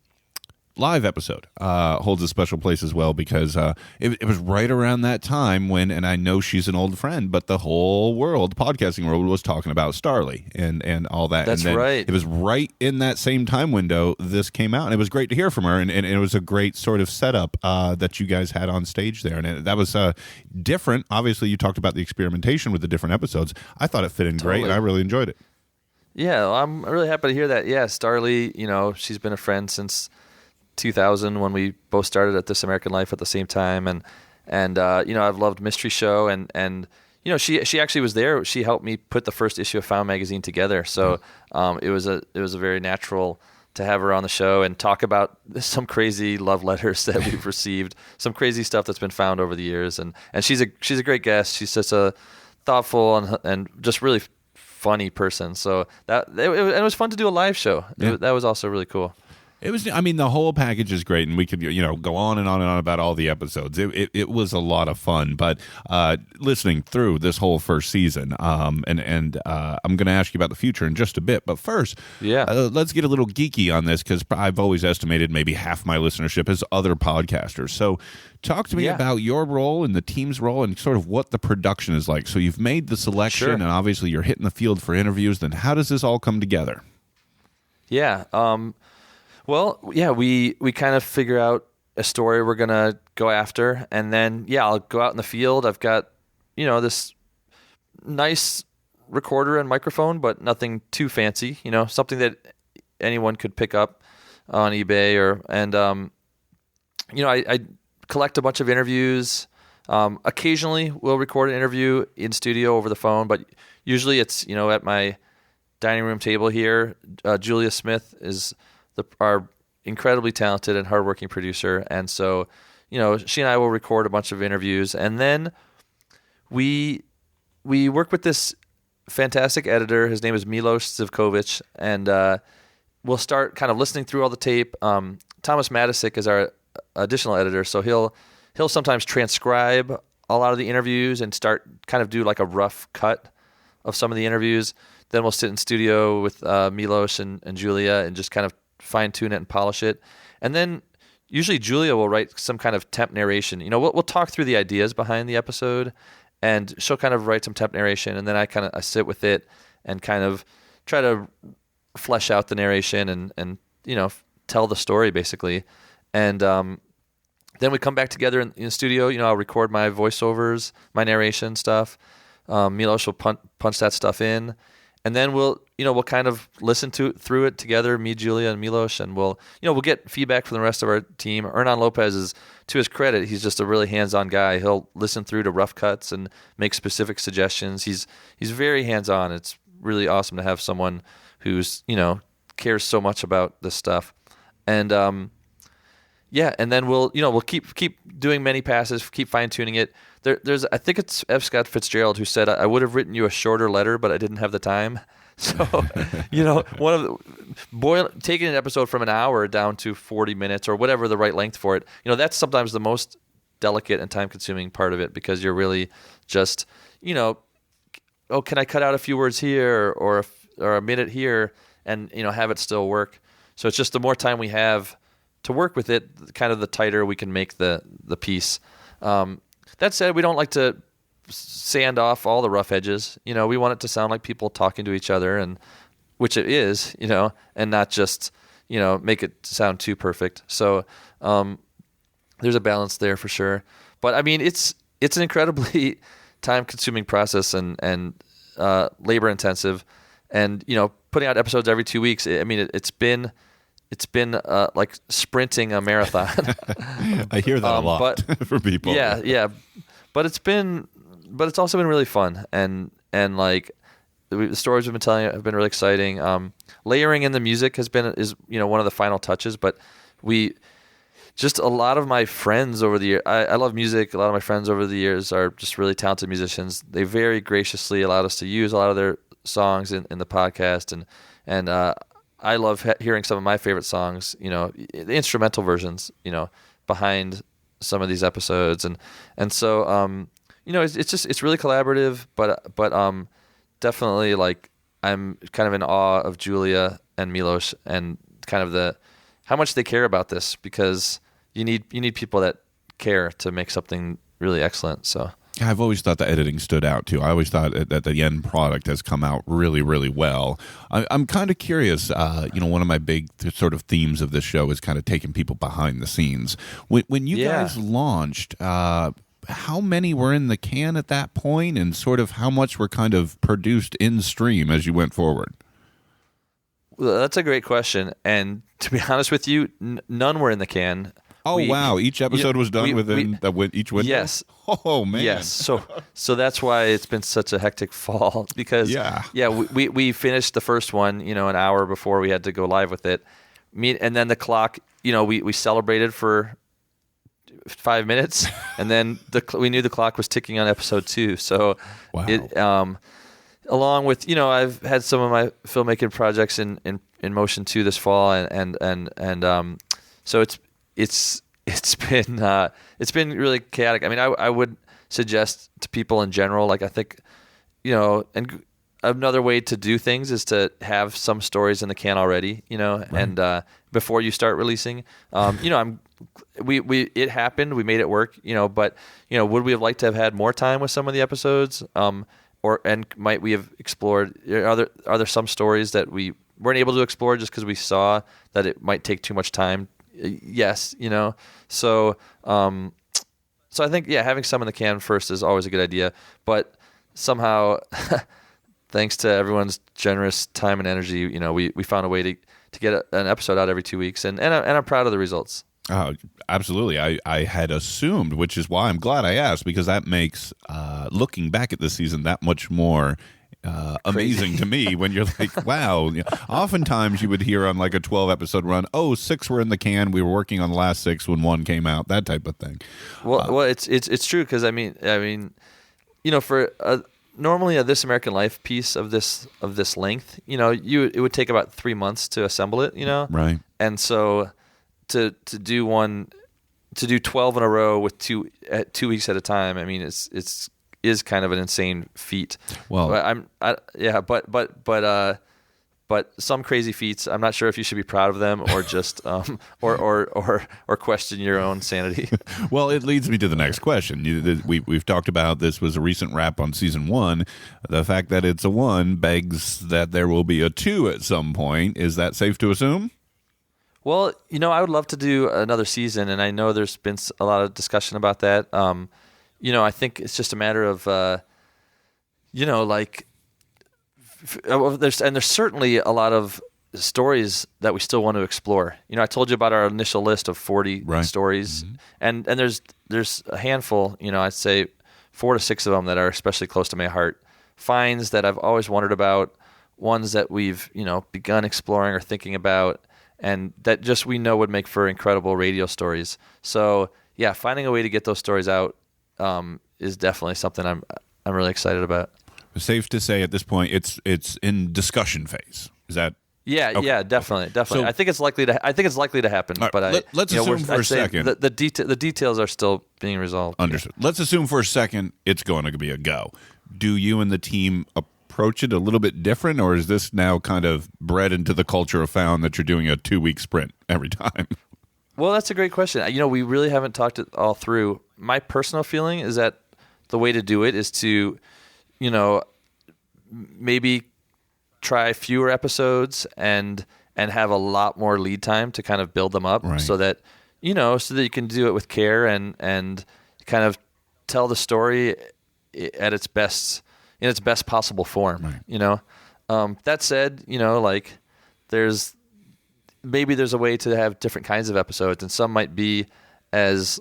live episode holds a special place as well because it was right around that time when, and I know she's an old friend, but the whole world, podcasting world, was talking about Starly and all that. That's and right. It was right in that same time window this came out, and it was great to hear from her, and it was a great sort of setup that you guys had on stage there, and that was different. Obviously, you talked about the experimentation with the different episodes. I thought it fit in great, and I really enjoyed it. Yeah, well, I'm really happy to hear that. Yeah, Starly, she's been a friend since 2000 when we both started at This American Life at the same time, and I've loved Mystery Show, and she actually was there. She helped me put the first issue of Found magazine together, so it was a very natural to have her on the show and talk about some crazy love letters that we've received, some crazy stuff that's been found over the years, and she's a great guest. She's just a thoughtful and just really funny person. So it was fun to do a live show. Yeah. That was also really cool. It was. I mean, the whole package is great, and we could, go on and on and on about all the episodes. It was a lot of fun. But listening through this whole first season, and I'm going to ask you about the future in just a bit. But first, let's get a little geeky on this because I've always estimated maybe half my listenership is other podcasters. So, talk to me about your role and the team's role and sort of what the production is like. So, you've made the selection, and obviously you're hitting the field for interviews. Then, how does this all come together? Yeah. Well, yeah, we kind of figure out a story we're going to go after, and then, I'll go out in the field. I've got, this nice recorder and microphone, but nothing too fancy, something that anyone could pick up on eBay I collect a bunch of interviews. Occasionally we'll record an interview in studio over the phone, but usually it's, at my dining room table here. Julia Smith is our incredibly talented and hardworking producer, and so she and I will record a bunch of interviews, and then we work with this fantastic editor. His name is Milos Zivkovic, and we'll start kind of listening through all the tape. Thomas Matisic is our additional editor, so he'll sometimes transcribe a lot of the interviews and start kind of do like a rough cut of some of the interviews. Then we'll sit in studio with Milos and Julia and just kind of fine-tune it and polish it. And then usually Julia will write some kind of temp narration. We'll talk through the ideas behind the episode, and she'll kind of write some temp narration, and then I sit with it and kind of try to flesh out the narration and tell the story basically. And then we come back together in the studio. I'll record my voiceovers, my narration stuff. Milos will punch that stuff in. And then we'll kind of listen through it together, me, Julia, and Milos, and we'll get feedback from the rest of our team. Hernan Lopez is, to his credit, he's just a really hands-on guy. He'll listen through to rough cuts and make specific suggestions. He's very hands-on. It's really awesome to have someone who's cares so much about this stuff. And and then we'll keep doing many passes, keep fine-tuning it. There's I think it's F. Scott Fitzgerald who said, I would have written you a shorter letter, but I didn't have the time. So, one of taking an episode from an hour down to 40 minutes or whatever the right length for it, that's sometimes the most delicate and time-consuming part of it, because you're really just, can I cut out a few words here or a minute here and, have it still work. So it's just the more time we have to work with it, kind of the tighter we can make the piece. That said, we don't like to sand off all the rough edges. We want it to sound like people talking to each other, and which it is, and not just, make it sound too perfect. So there's a balance there for sure. But I mean, it's it's an incredibly time-consuming process and labor intensive, and putting out episodes every 2 weeks. I mean, it's been like sprinting a marathon. I hear that a lot from people. Yeah, but it's also been really fun, and like the stories we've been telling have been really exciting. Layering in the music is one of the final touches, but a lot of my friends over the years, I love music. A lot of my friends over the years are just really talented musicians. They very graciously allowed us to use a lot of their songs in the podcast, and I love hearing some of my favorite songs, the instrumental versions, behind some of these episodes, and so it's really collaborative, but definitely, like, I'm kind of in awe of Julia and Milos and kind of how much they care about this, because you need people that care to make something really excellent. So I've always thought the editing stood out too. I always thought that the end product has come out really, really well. I'm kind of curious. One of my big sort of themes of this show is kind of taking people behind the scenes. When you guys launched, how many were in the can at that point, and sort of how much were kind of produced in stream as you went forward? Well, that's a great question, and to be honest with you, none were in the can. Oh, wow. Each episode was done within each window? Yes. Oh, man. Yes. So that's why it's been such a hectic fall, because we finished the first one, an hour before we had to go live with it. And then the clock, we celebrated for 5 minutes, and then we knew the clock was ticking on episode 2. So wow. Along with, I've had some of my filmmaking projects in motion too this fall, and so it's been really chaotic. I mean, I would suggest to people in general, like, I think, and another way to do things is to have some stories in the can already, right. And before you start releasing, it happened, we made it work, but would we have liked to have had more time with some of the episodes? And might we have explored? Are there some stories that we weren't able to explore just because we saw that it might take too much time? Yes, So I think having some in the can first is always a good idea. But somehow, thanks to everyone's generous time and energy, we found a way to get an episode out every 2 weeks, and I'm proud of the results. Absolutely. I had assumed, which is why I'm glad I asked, because that makes looking back at this season that much more amazing to me, when you're like, wow. Oftentimes you would hear on like a 12-episode run, 6 were in the can, we were working on the last 6 when 1 came out, that type of thing. Well, it's true, because I mean, for normally a This American Life piece of this length, it would take about 3 months to assemble it, right? And so to do 12 in a row with 2 weeks at a time, I mean, is kind of an insane feat. Well, but some crazy feats. I'm not sure if you should be proud of them or just or question your own sanity. Well, it leads me to the next question. We've talked about this was a recent wrap on season 1. The fact that it's a 1 begs that there will be a 2 at some point. Is that safe to assume? Well, I would love to do another season, and I know there's been a lot of discussion about that. I think it's just a matter of, there's certainly a lot of stories that we still want to explore. I told you about our initial list of 40 stories, mm-hmm. and there's a handful, I'd say 4 to 6 of them that are especially close to my heart. Finds that I've always wondered about, ones that we've, begun exploring or thinking about, and that just we know would make for incredible radio stories. So finding a way to get those stories out is definitely something I'm really excited about. Safe to say at this point it's in discussion phase. Is that? Yeah, okay. Yeah, definitely. So, I think it's likely to happen. Right, but let's assume for a second the details are still being resolved. Understood. Yeah. Let's assume for a second it's going to be a go. Do you and the team approach it a little bit different, or is this now kind of bred into the culture of Found that you're doing a 2-week sprint every time? Well, that's a great question. We really haven't talked it all through. My personal feeling is that the way to do it is to, maybe try fewer episodes and have a lot more lead time to kind of build them up, right. so that you can do it with care and kind of tell the story at its best, in its best possible form. Right. You know, that said, you know, like there's a way to have different kinds of episodes, and some might be as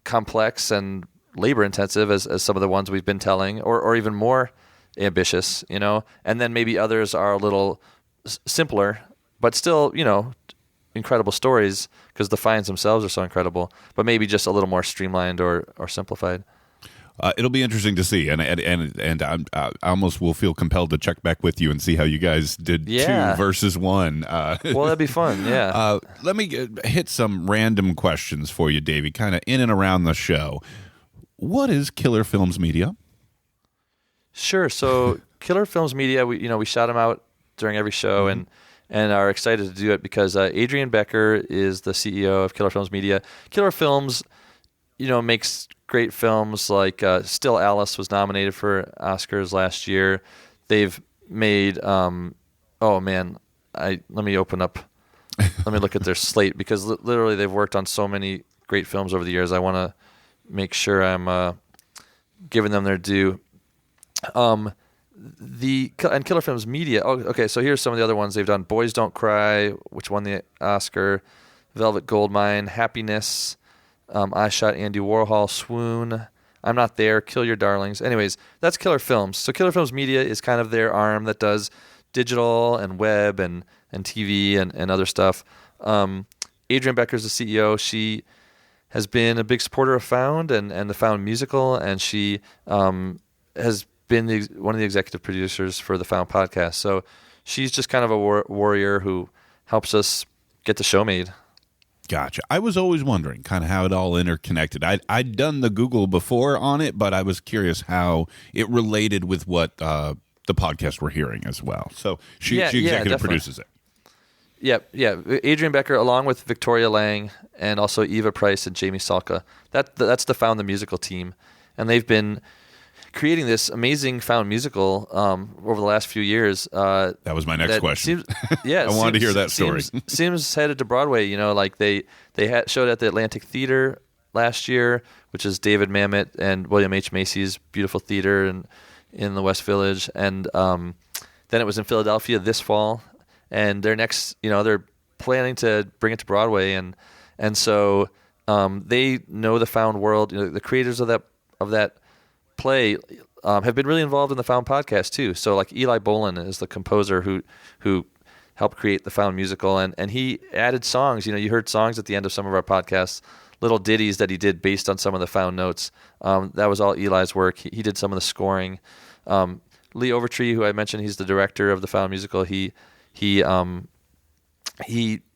complex and labor intensive as some of the ones we've been telling, or even more ambitious, you know, and then maybe others are a little simpler, but still, you know, incredible stories because the finds themselves are so incredible, but maybe just a little more streamlined or simplified. It'll be interesting to see, and I almost will feel compelled to check back with you and see how you guys did 2 versus 1. Well, that'd be fun, yeah. Let me hit some random questions for you, Davey, kind of in and around the show. What is Killer Films Media? Sure. So Killer Films Media, we shout them out during every show, and are excited to do it because Adrian Becker is the CEO of Killer Films Media. Killer Films, makes great films like Still Alice was nominated for Oscars last year. They've made let me open up, let me look at their slate because literally they've worked on so many great films over the years. I want to make sure I'm giving them their due. And Killer Films Media. Oh, okay. So here's some of the other ones they've done: Boys Don't Cry, which won the Oscar; Velvet Goldmine; Happiness; I Shot Andy Warhol; Swoon; I'm Not There; Kill Your Darlings. Anyways, that's Killer Films. So Killer Films Media is kind of their arm that does digital and web and TV and other stuff. Adrian Becker's the CEO. She has been a big supporter of Found and the Found musical, and she has been one of the executive producers for the Found podcast. So she's just kind of a warrior who helps us get the show made. Gotcha. I was always wondering kind of how it all interconnected. I'd done the Google before on it, but I was curious how it related with what the podcast we're hearing as well. So she executive produces it. Yeah. Adrian Becker, along with Victoria Lang and also Eva Price and Jamie Salka. That's the Found the Musical team, and they've been creating this amazing Found musical over the last few years. That was my next question. I wanted to hear that story. Seems headed to Broadway. Like they showed at the Atlantic Theater last year, which is David Mamet and William H. Macy's beautiful theater in the West Village, and then it was in Philadelphia this fall. And they're planning to bring it to Broadway, and so they know the Found world. The creators of that play have been really involved in the Found podcast too. So like Eli Bolin is the composer who helped create the Found musical, and he added songs. You heard songs at the end of some of our podcasts, little ditties that he did based on some of the Found notes. That was all Eli's work. He did some of the scoring. Lee Overtree, who I mentioned, he's the director of the Found musical. He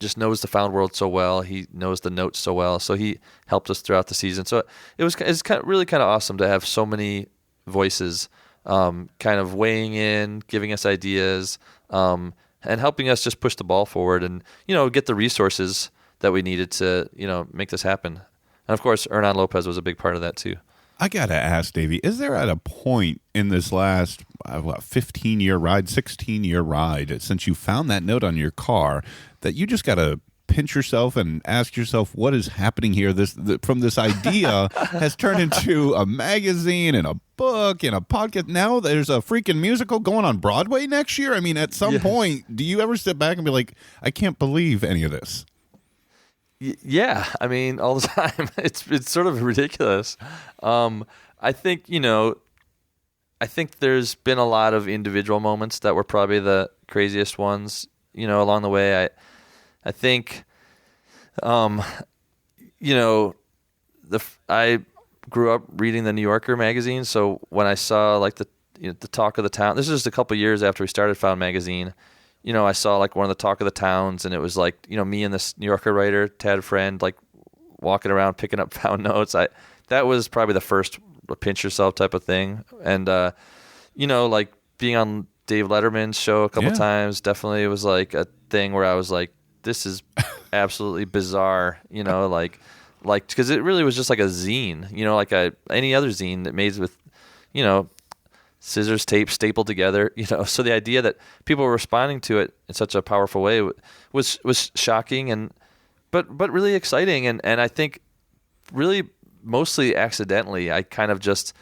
just knows the Found world so well. He knows the notes so well. So he helped us throughout the season. So it's really kind of awesome to have so many voices kind of weighing in, giving us ideas, and helping us just push the ball forward and, get the resources that we needed to, make this happen. And of course, Hernan Lopez was a big part of that too. I got to ask, Davey, is there at a point in this last 15-year ride, 16-year ride, since you found that note on your car, that you just got to pinch yourself and ask yourself what is happening here? From this idea has turned into a magazine and a book and a podcast. Now there's a freaking musical going on Broadway next year. I mean, at some point, do you ever sit back and be like, I can't believe any of this? Yeah, I mean, all the time. It's sort of ridiculous. I think there's been a lot of individual moments that were probably the craziest ones, along the way. I think, I grew up reading the New Yorker magazine, so when I saw like the talk of the town, this is just a couple years after we started Found magazine. I saw like one of the talk of the towns, and it was like, me and this New Yorker writer, Tad Friend, like walking around picking up Found notes. That was probably the first pinch yourself type of thing. And, like being on Dave Letterman's show a couple times, definitely it was like a thing where I was like, this is absolutely bizarre, like, cause it really was just like a zine, like any other zine that made with, scissors, tape stapled together, So the idea that people were responding to it in such a powerful way was shocking but really exciting, and I think really mostly accidentally. I kind of just,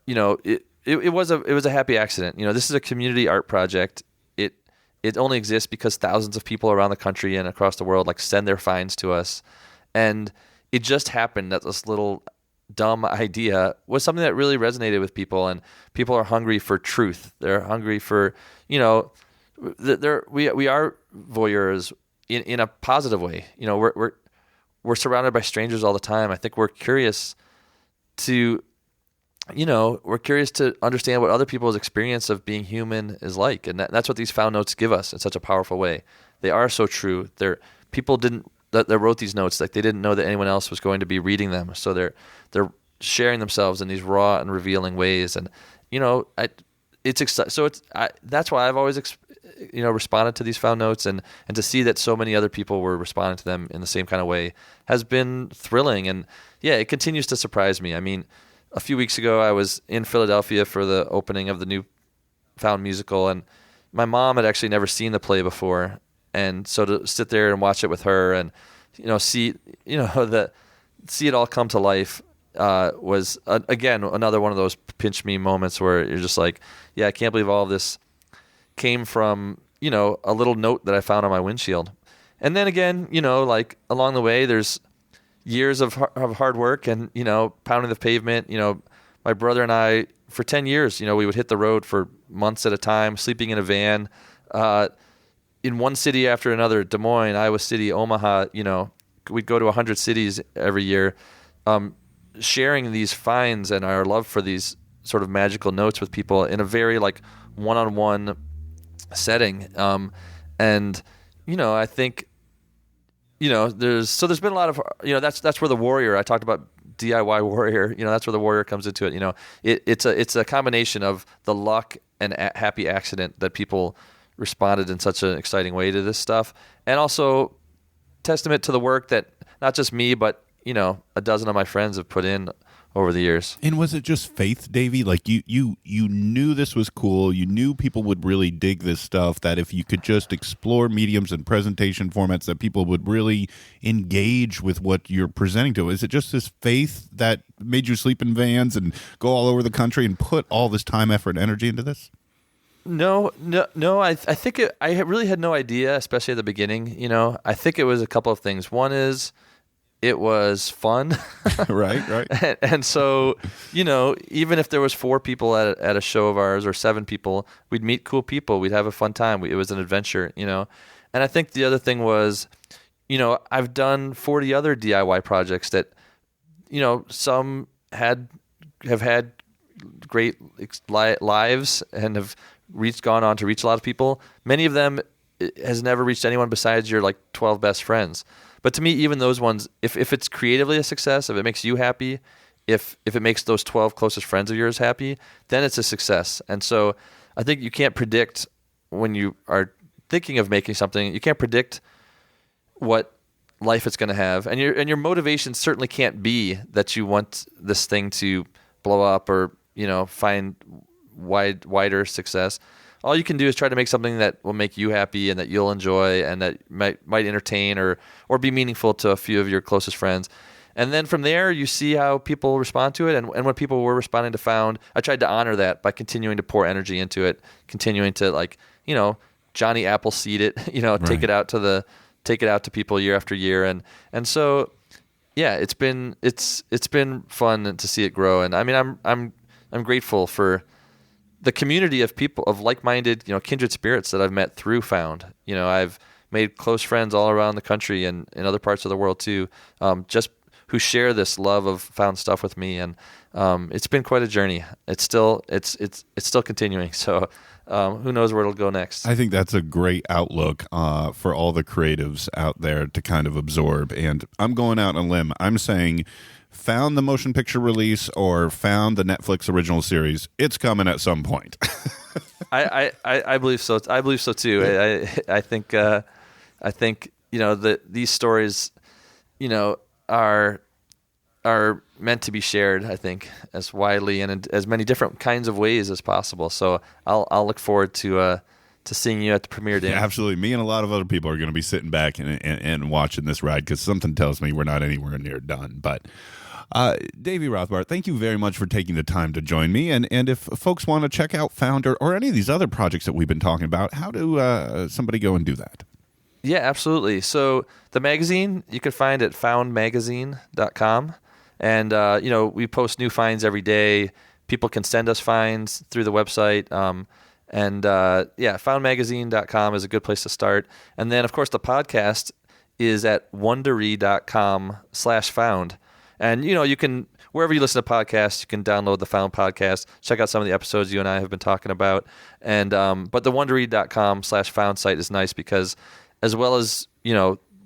it was a happy accident. This is a community art project. It only exists because thousands of people around the country and across the world like send their finds to us, and it just happened that this little dumb idea was something that really resonated with people, and people are hungry for truth. They're hungry for, we are voyeurs in a positive way. We're surrounded by strangers all the time. I think we're curious to understand what other people's experience of being human is like. And that's what these found notes give us in such a powerful way. They are so true. People that wrote these notes, like they didn't know that anyone else was going to be reading them. So they're sharing themselves in these raw and revealing ways. And, it's exciting. So that's why I've always, responded to these found notes, and to see that so many other people were responding to them in the same kind of way has been thrilling. And yeah, it continues to surprise me. I mean, a few weeks ago, I was in Philadelphia for the opening of the new Found musical, and my mom had actually never seen the play before, and so to sit there and watch it with her, and see it all come to life was again another one of those pinch me moments where you're just like, yeah, I can't believe all of this came from a little note that I found on my windshield. And then again, like along the way, there's years of hard work and, pounding the pavement. My brother and I, for 10 years, we would hit the road for months at a time, sleeping in a van, in one city after another, Des Moines, Iowa City, Omaha, we'd go to 100 cities every year, sharing these finds and our love for these sort of magical notes with people in a very like one-on-one setting. And, I think, there's been a lot of, that's where the warrior, I talked about DIY warrior, that's where the warrior comes into it. It's a combination of the luck and happy accident that people responded in such an exciting way to this stuff. And also testament to the work that not just me, but, a dozen of my friends have put in over the years. And was it just faith, Davy? Like you knew this was cool. You knew people would really dig this stuff, that if you could just explore mediums and presentation formats, that people would really engage with what you're presenting to. Is it just this faith that made you sleep in vans and go all over the country and put all this time, effort, and energy into this? No. I think I really had no idea, especially at the beginning. I think it was a couple of things. One is, it was fun. Right. And so, even if there was 4 people at a show of ours or 7 people, we'd meet cool people. We'd have a fun time. It was an adventure, And I think the other thing was, I've done 40 other DIY projects that, some have had great lives and have gone on to reach a lot of people. Many of them has never reached anyone besides your like 12 best friends. But to me, even those ones, if it's creatively a success, if it makes you happy, if it makes those 12 closest friends of yours happy, then it's a success. And so I think you can't predict, when you are thinking of making something, you can't predict what life it's going to have. And your motivation certainly can't be that you want this thing to blow up or, find wider success. All you can do is try to make something that will make you happy and that you'll enjoy and that might entertain or be meaningful to a few of your closest friends. And then from there, you see how people respond to it. And when people were responding to Found, I tried to honor that by continuing to pour energy into it, continuing to Johnny Appleseed it, Right. take it out to people year after year. And so, yeah, it's been fun to see it grow. And I mean, I'm grateful for the community of people, of like-minded, kindred spirits that I've met through Found. I've made close friends all around the country and in other parts of the world too, just who share this love of Found stuff with me. And it's been quite a journey. It's still continuing. So who knows where it'll go next? I think that's a great outlook for all the creatives out there to kind of absorb. And I'm going out on a limb. I'm saying, Found the motion picture release or Found the Netflix original series, it's coming at some point. I believe so. I believe so too. I think these stories, are meant to be shared, I think, as widely and in as many different kinds of ways as possible. So I'll look forward to seeing you at the premiere, Dan. Yeah, absolutely. Me and a lot of other people are going to be sitting back and watching this ride because something tells me we're not anywhere near done. But Davy Rothbart, thank you very much for taking the time to join me. And if folks want to check out Found or any of these other projects that we've been talking about, how do somebody go and do that? Yeah, absolutely. So the magazine you can find at foundmagazine.com. And, we post new finds every day. People can send us finds through the website. Foundmagazine.com is a good place to start. And then, of course, the podcast is at wondery.com/found. And, you can, wherever you listen to podcasts, you can download the Found podcast, check out some of the episodes you and I have been talking about. And, but the wondery.com/found site is nice because as well as,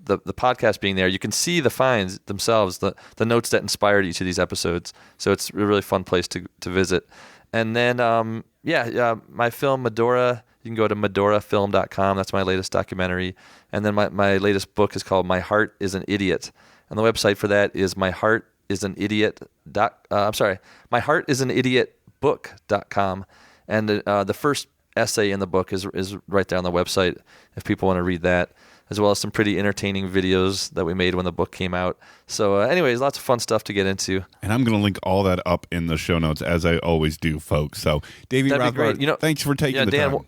the podcast being there, you can see the finds themselves, the notes that inspired each of these episodes. So it's a really fun place to visit. And then, my film, Medora, you can go to medorafilm.com. That's my latest documentary. And then my latest book is called My Heart is an Idiot. And the website for that is myheartisanIdiotbook.com. And the first essay in the book is right there on the website if people want to read that, as well as some pretty entertaining videos that we made when the book came out. So anyways, lots of fun stuff to get into. And I'm going to link all that up in the show notes, as I always do, folks. So, Davy Rothbart, thanks for taking the time.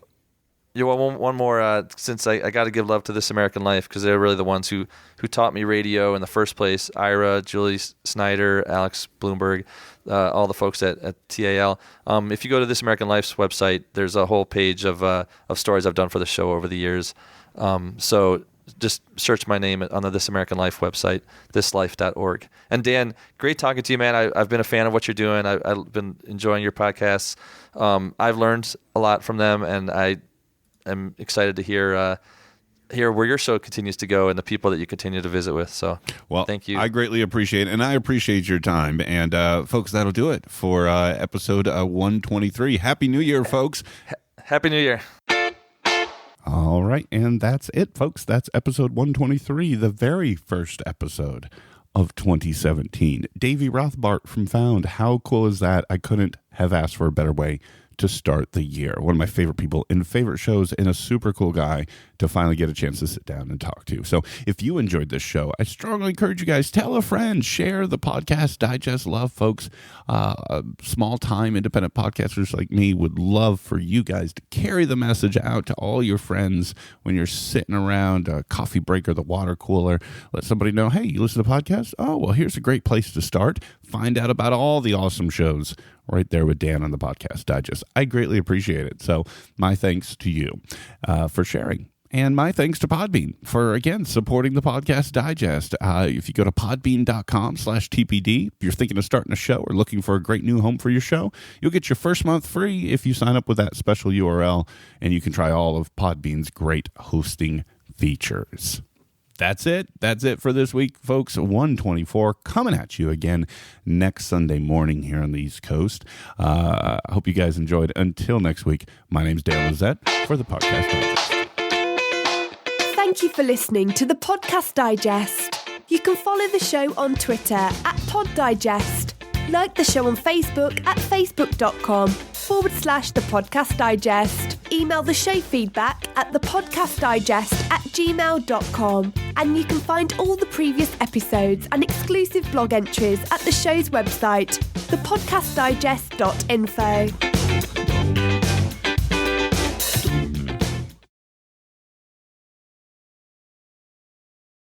One more, since I got to give love to This American Life, because they're really the ones who taught me radio in the first place. Ira, Julie Snyder, Alex Bloomberg, all the folks at TAL. If you go to This American Life's website, there's a whole page of stories I've done for the show over the years. So just search my name on the This American Life website, thislife.org. And Dan, great talking to you, man. I've been a fan of what you're doing. I've been enjoying your podcasts. I've learned a lot from them, and I'm excited to hear where your show continues to go and the people that you continue to visit with. So, thank you. I greatly appreciate it, and I appreciate your time. And folks, that'll do it for episode 123. Happy New Year, folks. Happy New Year. All right, and that's it, folks. That's episode 123, the very first episode of 2017. Davy Rothbart from Found. How cool is that? I couldn't have asked for a better way to start the year. One of my favorite people in favorite shows, and a super cool guy to finally get a chance to sit down and talk to. So if you enjoyed this show, I strongly encourage you guys, tell a friend, share the podcast digest. Love, folks. Small time independent podcasters like me would love for you guys to carry the message out to all your friends when you're sitting around a coffee break or the water cooler. Let somebody know, hey, you listen to podcasts? Oh, well, here's a great place to start. Find out about all the awesome shows right there with Dan on the podcast digest. I greatly appreciate it. So my thanks to you for sharing. And my thanks to Podbean for, again, supporting the podcast digest. If you go to podbean.com/TPD, if you're thinking of starting a show or looking for a great new home for your show, you'll get your first month free if you sign up with that special URL, and you can try all of Podbean's great hosting features. That's it. That's it for this week, folks. 124 coming at you again next Sunday morning here on the East Coast. I hope you guys enjoyed. Until next week, my name's Dale Lizette for the Podcast Digest. Thank you for listening to the Podcast Digest. You can follow the show on Twitter at Pod Digest. Like the show on Facebook at facebook.com/The Podcast Digest. Email the show feedback at thepodcastdigest@gmail.com. And you can find all the previous episodes and exclusive blog entries at the show's website, thepodcastdigest.info.